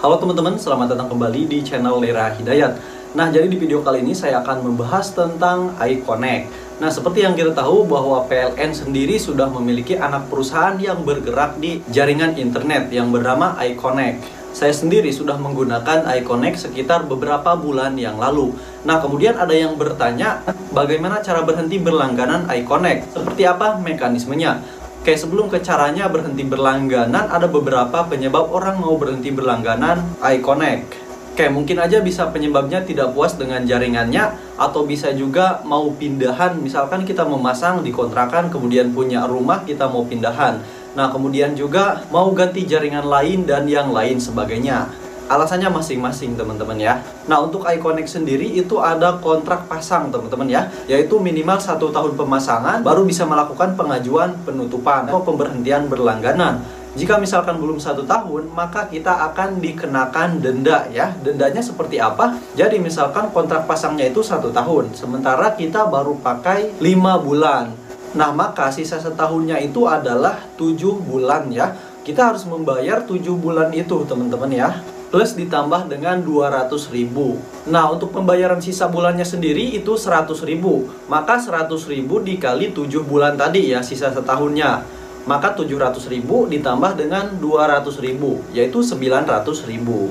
Halo teman-teman, selamat datang kembali di channel Lera Hidayat. Nah, jadi di video kali ini saya akan membahas tentang iConnect. Nah, seperti yang kita tahu bahwa PLN sendiri sudah memiliki anak perusahaan yang bergerak di jaringan internet yang bernama iConnect. Saya sendiri sudah menggunakan iConnect sekitar beberapa bulan yang lalu. Nah, kemudian ada yang bertanya, bagaimana cara berhenti berlangganan iConnect? Seperti apa mekanismenya? Oke, sebelum ke caranya berhenti berlangganan, ada beberapa penyebab orang mau berhenti berlangganan iConnect. Oke, mungkin aja bisa penyebabnya tidak puas dengan jaringannya, atau bisa juga mau pindahan. Misalkan kita memasang di kontrakan, kemudian punya rumah, kita mau pindahan. Nah, kemudian juga mau ganti jaringan lain dan yang lain sebagainya. Alasannya masing-masing teman-teman ya. Nah, untuk iConnect sendiri itu ada kontrak pasang teman-teman ya, yaitu minimal 1 tahun pemasangan baru bisa melakukan pengajuan penutupan atau pemberhentian berlangganan. Jika misalkan belum 1 tahun, maka kita akan dikenakan denda ya. Dendanya seperti apa? Jadi misalkan kontrak pasangnya itu 1 tahun, sementara kita baru pakai 5 bulan. Nah, maka sisa setahunnya itu adalah 7 bulan ya. Kita harus membayar 7 bulan itu teman-teman ya, plus ditambah dengan 200.000. Nah, untuk pembayaran sisa bulannya sendiri itu 100.000. Maka 100.000 dikali 7 bulan tadi ya, sisa setahunnya. Maka 700.000 ditambah dengan 200.000, yaitu 900.000.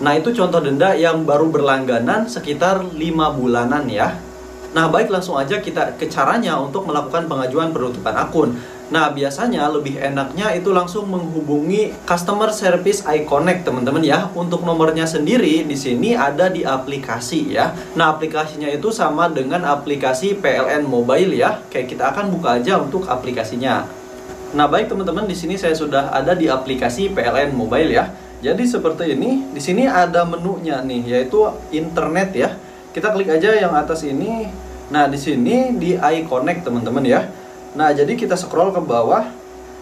Nah, itu contoh denda yang baru berlangganan sekitar 5 bulanan ya. Nah, baik, langsung aja kita ke caranya untuk melakukan pengajuan penutupan akun. Nah, biasanya lebih enaknya itu langsung menghubungi customer service iConnect teman-teman ya. Untuk nomornya sendiri di sini ada di aplikasi ya. Nah, aplikasinya itu sama dengan aplikasi PLN Mobile ya. Kayak kita akan buka aja untuk aplikasinya. Nah, baik teman-teman, di sini saya sudah ada di aplikasi PLN Mobile ya. Jadi seperti ini, di sini ada menunya nih, yaitu internet ya. Kita klik aja yang atas ini. Nah, di sini di iConnect teman-teman ya. Nah, jadi kita scroll ke bawah.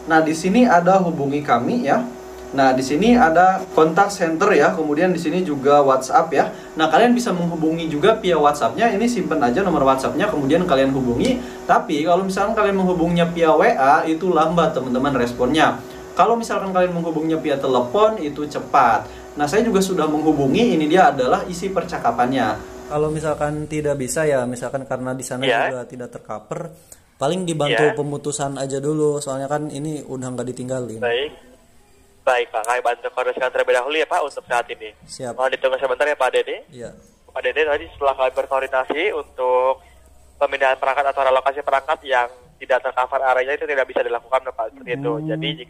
Nah, di sini ada hubungi kami ya. Nah, di sini ada kontak center ya. Kemudian di sini juga WhatsApp ya. Nah, kalian bisa menghubungi juga via WhatsApp-nya. Ini simpen aja nomor WhatsApp-nya, kemudian kalian hubungi. Tapi kalau misalkan kalian menghubunginya via WA, itu lambat teman-teman responnya. Kalau misalkan kalian menghubunginya via telepon, itu cepat. Nah, saya juga sudah menghubungi. Ini dia adalah isi percakapannya. Kalau misalkan tidak bisa ya, misalkan karena di sana juga tidak tercover, paling dibantu pemutusan aja dulu, soalnya kan ini udah nggak ditinggalin. Baik Pak, kami bantu koordinasikan terlebih dahulu ya Pak untuk saat ini. Siap. Mohon ditunggu sebentar ya Pak Dede. Iya. Pak Dede tadi setelah kami berkoordinasi untuk pemindahan perangkat atau relokasi perangkat yang tidak tercover areanya itu tidak bisa dilakukan Pak, seperti itu. Jadi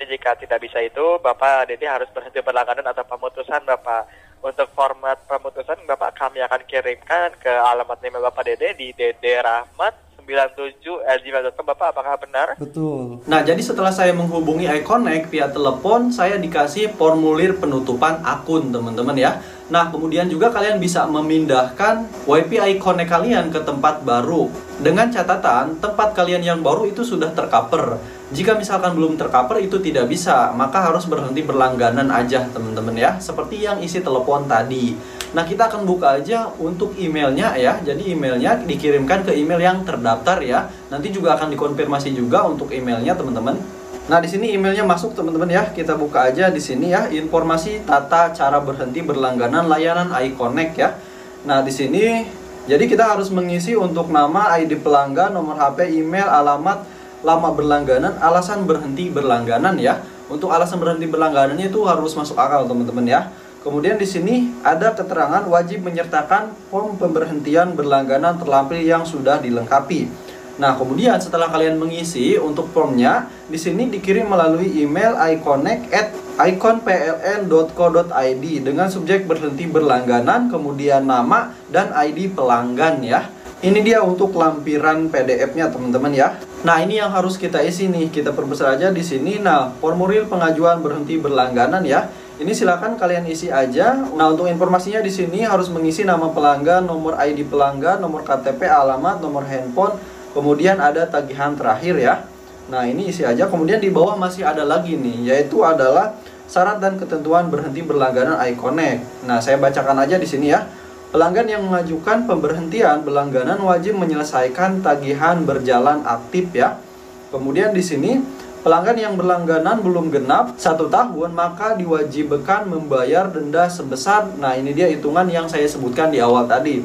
jika tidak bisa itu Bapak Dede harus berhenti berlangganan atau pemutusan Bapak. Untuk format pemutusan Bapak kami akan kirimkan ke alamat email Bapak Dede di dederahmat97@gmail.com. Bapak, apakah benar? Betul. Nah, jadi setelah saya menghubungi iConnect via telepon, saya dikasih formulir penutupan akun teman-teman ya. Nah, kemudian juga kalian bisa memindahkan WiFi iConnect kalian ke tempat baru. Dengan catatan, tempat kalian yang baru itu sudah tercover. Jika misalkan belum tercover itu tidak bisa, maka harus berhenti berlangganan aja teman-teman ya, seperti yang isi telepon tadi. Nah, kita akan buka aja untuk emailnya ya. Jadi emailnya dikirimkan ke email yang terdaftar ya. Nanti juga akan dikonfirmasi juga untuk emailnya teman-teman. Nah, di sini emailnya masuk teman-teman ya. Kita buka aja di sini ya, informasi tata cara berhenti berlangganan layanan iConnect ya. Nah, di sini jadi kita harus mengisi untuk nama, ID pelanggan, nomor HP, email, alamat, lama berlangganan, alasan berhenti berlangganan ya. Untuk alasan berhenti berlangganannya itu harus masuk akal teman-teman ya. Kemudian di sini ada keterangan wajib menyertakan form pemberhentian berlangganan terlampir yang sudah dilengkapi. Nah, kemudian setelah kalian mengisi untuk formnya, di sini dikirim melalui email iConnect@iconpln.co.id dengan subjek berhenti berlangganan, kemudian nama dan ID pelanggan ya. Ini dia untuk lampiran PDF-nya teman-teman ya. Nah, ini yang harus kita isi nih. Kita perbesar aja di sini. Nah, formulir pengajuan berhenti berlangganan ya. Ini silakan kalian isi aja. Nah, untuk informasinya di sini harus mengisi nama pelanggan, nomor ID pelanggan, nomor KTP, alamat, nomor handphone, kemudian ada tagihan terakhir ya. Nah, ini isi aja. Kemudian di bawah masih ada lagi nih, yaitu adalah syarat dan ketentuan berhenti berlangganan iConnect. Nah, saya bacakan aja di sini ya. Pelanggan yang mengajukan pemberhentian berlangganan wajib menyelesaikan tagihan berjalan aktif ya. Kemudian di sini Pelanggan yang berlangganan belum genap 1 tahun maka diwajibkan membayar denda sebesar, nah ini dia hitungan yang saya sebutkan di awal tadi,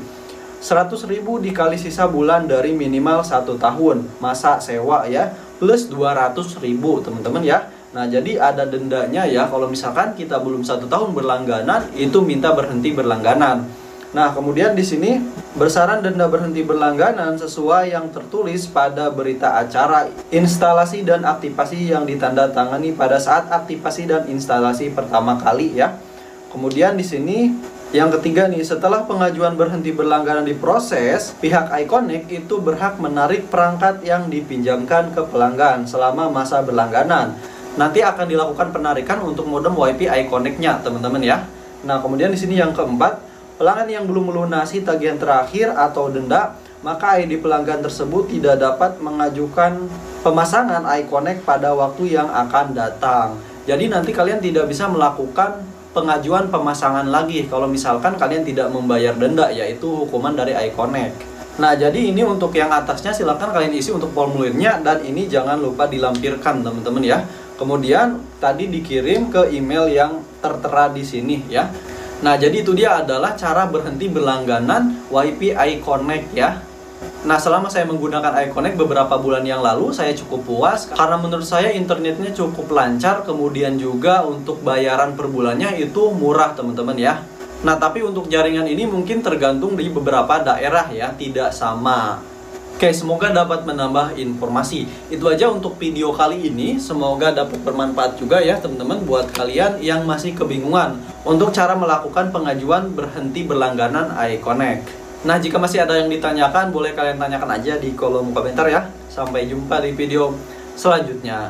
100.000 dikali sisa bulan dari minimal 1 tahun masa sewa ya, plus 200.000 teman-teman ya. Nah jadi ada dendanya ya, kalau misalkan kita belum 1 tahun berlangganan itu minta berhenti berlangganan. Nah, kemudian di sini besaran denda berhenti berlangganan sesuai yang tertulis pada berita acara instalasi dan aktivasi yang ditandatangani pada saat aktivasi dan instalasi pertama kali ya. Kemudian di sini yang ketiga nih, setelah pengajuan berhenti berlangganan diproses, pihak iConnect itu berhak menarik perangkat yang dipinjamkan ke pelanggan selama masa berlangganan. Nanti akan dilakukan penarikan untuk modem WiFi iConnect-nya, teman-teman ya. Nah, kemudian di sini yang keempat, pelanggan yang belum melunasi tagihan terakhir atau denda, maka ID pelanggan tersebut tidak dapat mengajukan pemasangan iConnect pada waktu yang akan datang. Jadi nanti kalian tidak bisa melakukan pengajuan pemasangan lagi kalau misalkan kalian tidak membayar denda, yaitu hukuman dari iConnect. Nah, jadi ini untuk yang atasnya silahkan kalian isi untuk formulirnya, dan ini jangan lupa dilampirkan teman-teman ya. Kemudian tadi dikirim ke email yang tertera di sini ya. Nah, jadi itu dia adalah cara berhenti berlangganan WiFi iConnect ya. Nah, selama saya menggunakan iConnect beberapa bulan yang lalu, saya cukup puas karena menurut saya internetnya cukup lancar, kemudian juga untuk bayaran per bulannya itu murah teman-teman ya. Nah, tapi untuk jaringan ini mungkin tergantung di beberapa daerah ya, tidak sama. Oke, semoga dapat menambah informasi. Itu aja untuk video kali ini. Semoga dapat bermanfaat juga ya teman-teman buat kalian yang masih kebingungan untuk cara melakukan pengajuan berhenti berlangganan iConnect. Nah, jika masih ada yang ditanyakan, boleh kalian tanyakan aja di kolom komentar ya. Sampai jumpa di video selanjutnya.